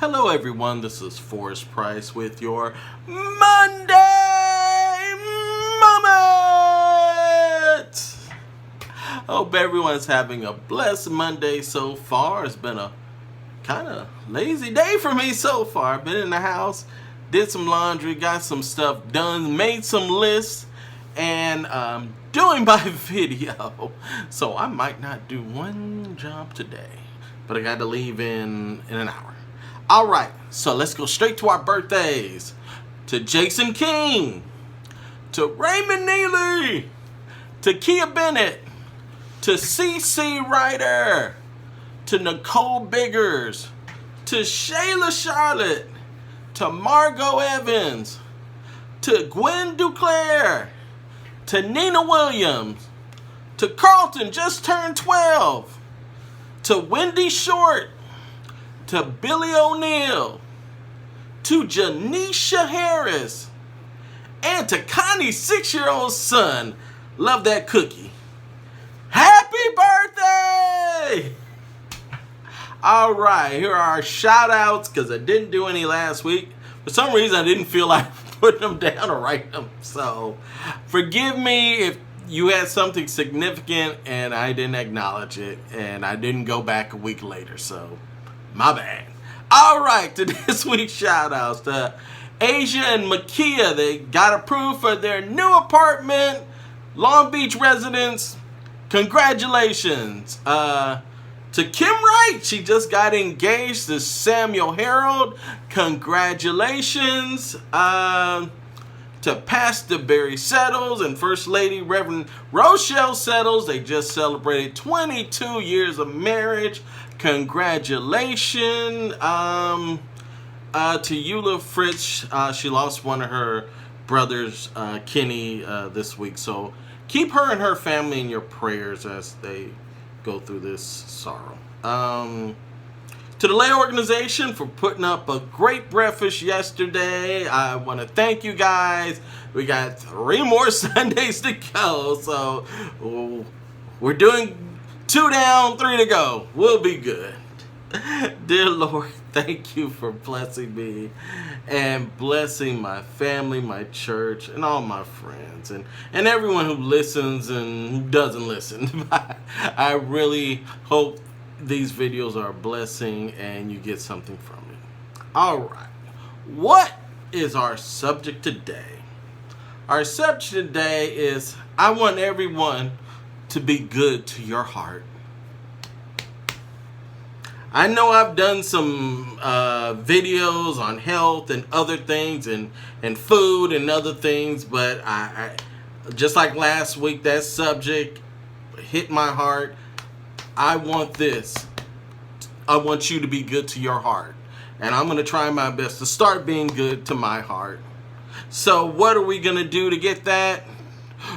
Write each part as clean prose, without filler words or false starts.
Hello everyone, this is Forrest Price with your Monday Moment! Hope everyone's having a blessed Monday so far. It's been a kind of lazy day for me so far. Been in the house, did some laundry, got some stuff done, made some lists, and doing my video. So I might not do one job today, but I got to leave in an hour. All right, so let's go straight to our birthdays. To Jason King, to Raymond Neely, to Kia Bennett, to CC Ryder, to Nicole Biggers, to Shayla Charlotte, to Margot Evans, to Gwen Duclair, to Nina Williams, to Carlton just turned 12, to Wendy Short, to Billy O'Neill, to Janisha Harris, and to Connie's 6-year-old son. Love that cookie. Happy birthday! All right, here are our shout outs because I didn't do any last week. For some reason, I didn't feel like putting them down or writing them. So forgive me if you had something significant and I didn't acknowledge it and I didn't go back a week later. So my bad. All right, to this week's shout outs to Asia and Makia. They got approved for their new apartment, Long Beach residents. Congratulations. To Kim Wright, she just got engaged to Samuel Harold. Congratulations. To Pastor Barry Settles and First Lady Reverend Rochelle Settles. They just celebrated 22 years of marriage. Congratulations. To Eula Fritz, she lost one of her brothers, Kenny, this week. So keep her and her family in your prayers as they go through this sorrow. To the Lay Organization for putting up a great breakfast yesterday. I want to thank you guys. We got 3 more Sundays to go. So we're doing 2 down, 3 to go. We'll be good. Dear Lord, thank you for blessing me and blessing my family, my church, and all my friends, and everyone who listens and who doesn't listen. I really hope these videos are a blessing and you get something from it. All right. What is our subject today? Our subject today is, I want everyone to be good to your heart. I know I've done some videos on health and other things and food and other things, but I just like last week, that subject hit my heart. I want this. I want you to be good to your heart. And I'm going to try my best to start being good to my heart. So what are we going to do to get that?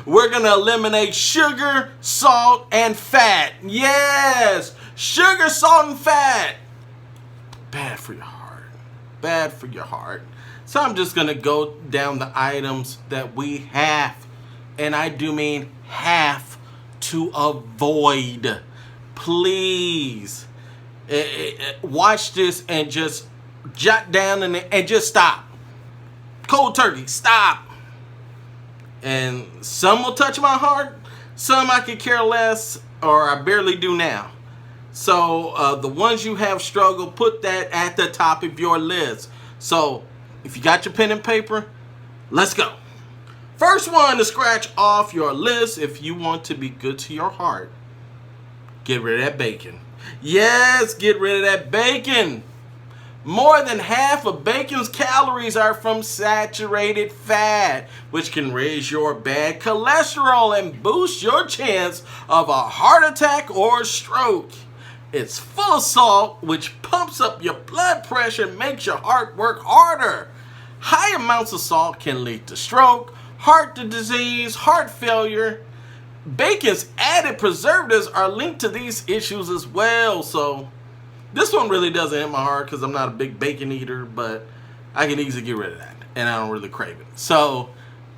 We're going to eliminate sugar, salt, and fat. Yes! Sugar, salt, and fat. Bad for your heart. Bad for your heart. So I'm just going to go down the items that we have, and I do mean have to avoid. Please watch this and just jot down and just stop. Cold turkey, stop. And some will touch my heart, some I could care less, or I barely do now. So the ones you have struggled, put that at the top of your list. So if you got your pen and paper, let's go. First one to scratch off your list if you want to be good to your heart. Get rid of that bacon. Yes, get rid of that bacon. More than half of bacon's calories are from saturated fat, which can raise your bad cholesterol and boost your chance of a heart attack or stroke. It's full of salt, which pumps up your blood pressure and makes your heart work harder. High amounts of salt can lead to stroke, heart disease, heart failure. Bacon's added preservatives are linked to these issues as well. So this one really doesn't hit my heart because I'm not a big bacon eater, but I can easily get rid of that and I don't really crave it. So,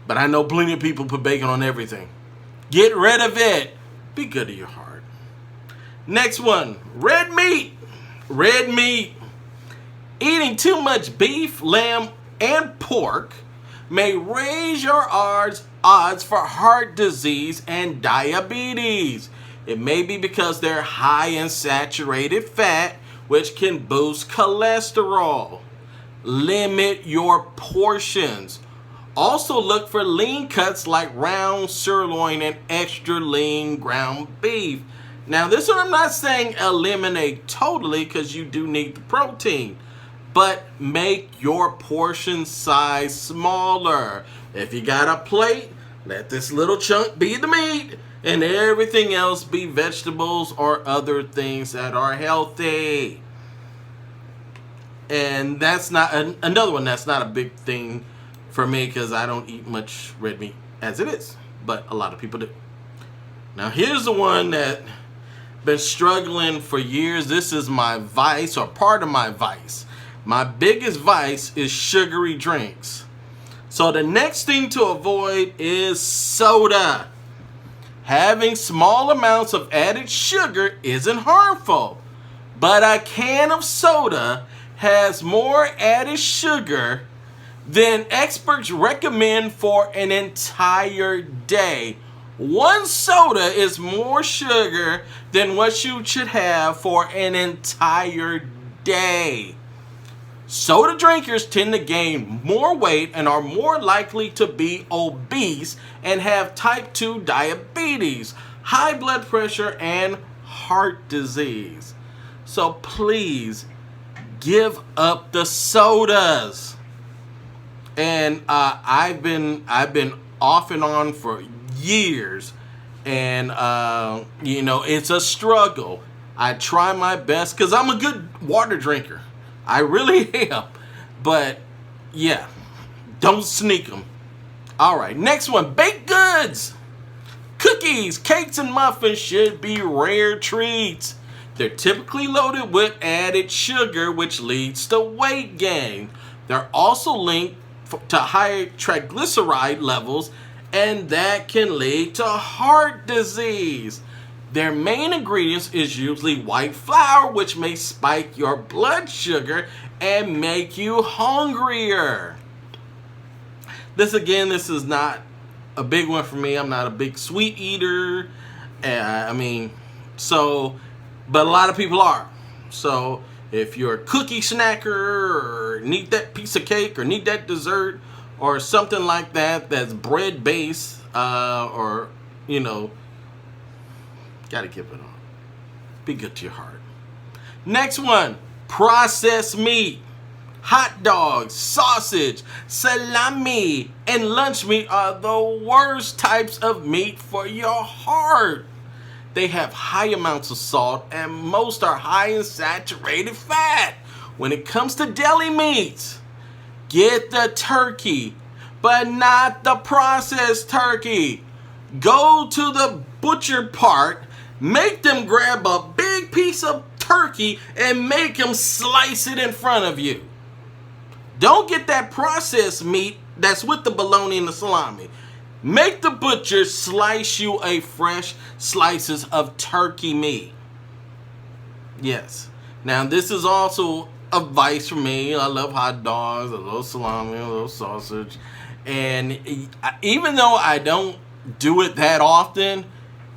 but I know plenty of people put bacon on everything. Get rid of it. Be good to your heart. Next one, red meat. Red meat Eating too much beef, lamb, and pork may raise your odds for heart disease and diabetes. It may be because they're high in saturated fat, which can boost cholesterol. Limit your portions. Also look for lean cuts like round sirloin and extra lean ground beef. Now this one I'm not saying eliminate totally, because you do need the protein, but make your portion size smaller. If you got a plate, let this little chunk be the meat and everything else be vegetables or other things that are healthy. And that's not another one that's not a big thing for me, because I don't eat much red meat as it is, but a lot of people do. Now here's the one that been struggling for years. This is my vice, or part of my vice. My biggest vice is sugary drinks. So the next thing to avoid is soda. Having small amounts of added sugar isn't harmful, but a can of soda has more added sugar than experts recommend for an entire day. One soda is more sugar than what you should have for an entire day. Soda drinkers tend to gain more weight and are more likely to be obese and have type 2 diabetes, high blood pressure, and heart disease. So please give up the sodas. And I've been off and on for years, and it's a struggle. I try my best because I'm a good water drinker. I really am. But yeah, don't sneak them. All right, next one, baked goods. Cookies, cakes, and muffins should be rare treats. They're typically loaded with added sugar, which leads to weight gain. They're also linked to higher triglyceride levels, and that can lead to heart disease. Their main ingredients is usually white flour, which may spike your blood sugar and make you hungrier. This is not a big one for me. I'm not a big sweet eater. But a lot of people are. So if you're a cookie snacker, or need that piece of cake, or need that dessert, or something like that that's bread based, gotta give it on. Be good to your heart. Next one, processed meat. Hot dogs, sausage, salami, and lunch meat are the worst types of meat for your heart. They have high amounts of salt, and most are high in saturated fat. When it comes to deli meats, get the turkey, but not the processed turkey. Go to the butcher part, make them grab a big piece of turkey and make them slice it in front of you. Don't get that processed meat that's with the bologna and the salami. Make the butcher slice you a fresh slices of turkey meat. Yes. Now this is also a vice for me. I love hot dogs, a little salami, a little sausage. And even though I don't do it that often,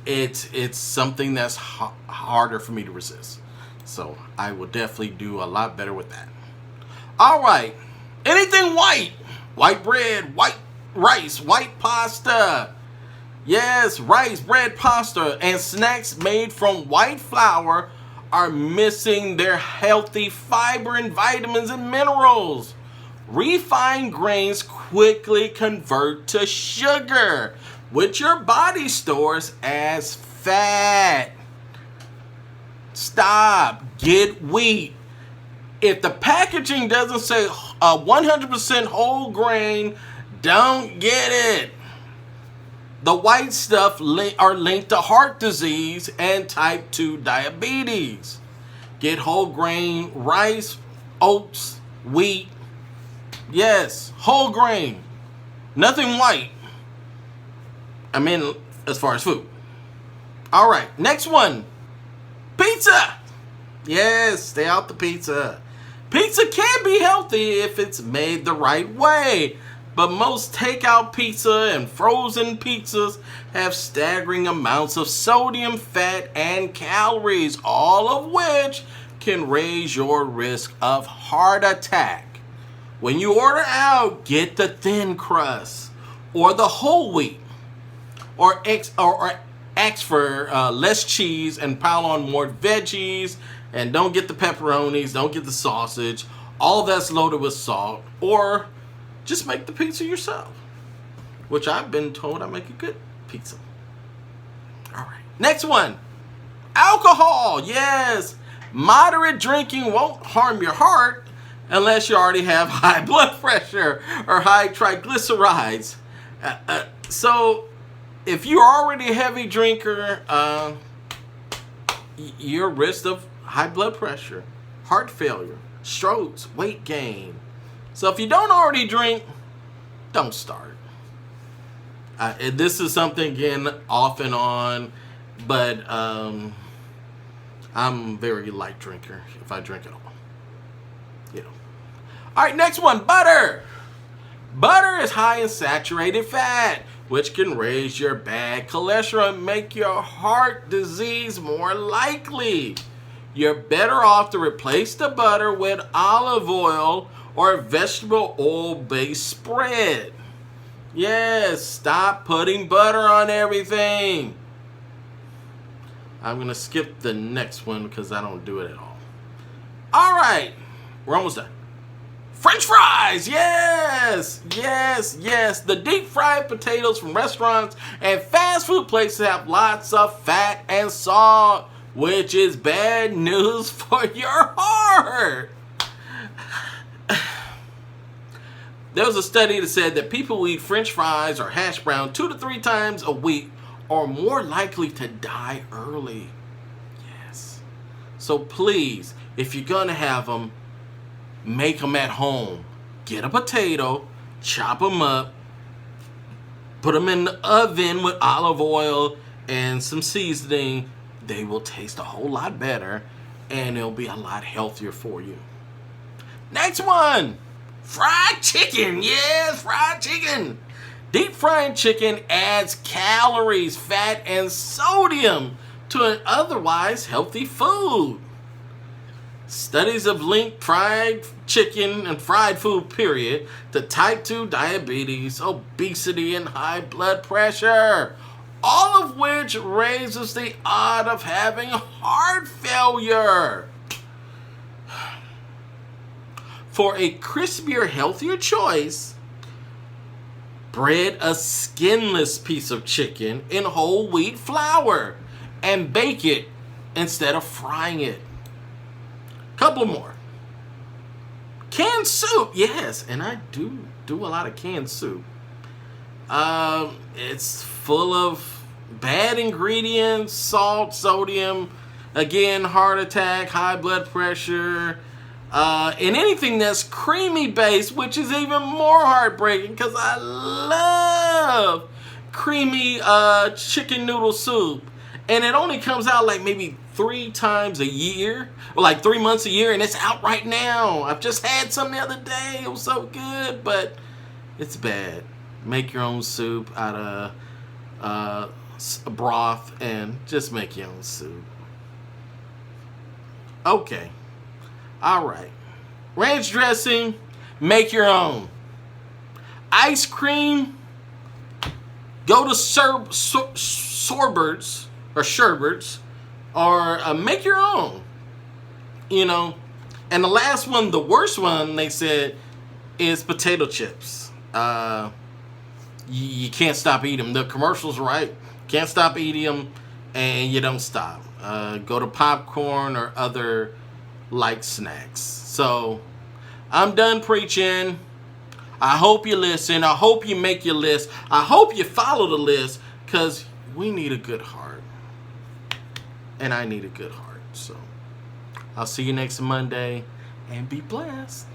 it's something that's harder for me to resist. So I will definitely do a lot better with that. All right. Anything white. White bread, white rice, white pasta. Yes, rice, bread, pasta, and snacks made from white flour are missing their healthy fiber and vitamins and minerals. Refined grains quickly convert to sugar, which your body stores as fat. Stop. Get wheat. If the packaging doesn't say 100% whole grain, don't get it. The white stuff are linked to heart disease and type 2 diabetes. Get whole grain, rice, oats, wheat. Yes, whole grain. Nothing white. I mean, as far as food. All right, next one. Pizza. Yes, stay out the pizza. Pizza can be healthy if it's made the right way, but most takeout pizza and frozen pizzas have staggering amounts of sodium, fat, and calories, all of which can raise your risk of heart attack. When you order out, get the thin crust or the whole wheat, or ask for less cheese and pile on more veggies, and don't get the pepperonis, don't get the sausage, all that's loaded with salt, or just make the pizza yourself, which I've been told I make a good pizza. All right, next one, alcohol. Yes, moderate drinking won't harm your heart unless you already have high blood pressure or high triglycerides. So if you're already a heavy drinker, you're at risk of high blood pressure, heart failure, strokes, weight gain. So if you don't already drink, don't start. This is something, again, off and on, but I'm a very light drinker if I drink at all. You know. All right, next one, butter. Butter is high in saturated fat, which can raise your bad cholesterol and make your heart disease more likely. You're better off to replace the butter with olive oil or vegetable oil-based spread. Yes, stop putting butter on everything. I'm going to skip the next one because I don't do it at all. All right, we're almost done. French fries, yes, yes, yes. The deep fried potatoes from restaurants and fast food places have lots of fat and salt, which is bad news for your heart. There was a study that said that people who eat French fries or hash brown 2 to 3 times a week are more likely to die early. Yes. So please, if you're going to have them, make them at home. Get a potato, chop them up, put them in the oven with olive oil and some seasoning. They will taste a whole lot better, and it'll be a lot healthier for you. Next one, fried chicken. Yes, fried chicken. Deep fried chicken adds calories, fat, and sodium to an otherwise healthy food. Studies have linked fried chicken and fried food, period, to type 2 diabetes, obesity, and high blood pressure, all of which raises the odds of having heart failure. For a crispier, healthier choice, bread a skinless piece of chicken in whole wheat flour and bake it instead of frying it. Couple more. Canned soup, yes, and I do a lot of canned soup. It's full of bad ingredients, salt, sodium, again, heart attack, high blood pressure, and anything that's creamy based, which is even more heartbreaking because I love creamy chicken noodle soup, and it only comes out like maybe 3 times a year, or like 3 months a year, and it's out right now. I've just had some the other day. It was so good, but it's bad. Make your own soup out of broth and just make your own soup. Okay. All right. Ranch dressing, make your own. Ice cream, go to sorbets or sherbets, or make your own. You know. And the last one, the worst one, they said, is potato chips. You can't stop eating them. The commercial's right. Can't stop eating them, and you don't stop. Go to popcorn or other light snacks. So, I'm done preaching. I hope you listen. I hope you make your list. I hope you follow the list, because we need a good heart. And I need a good heart. So, I'll see you next Monday, and be blessed.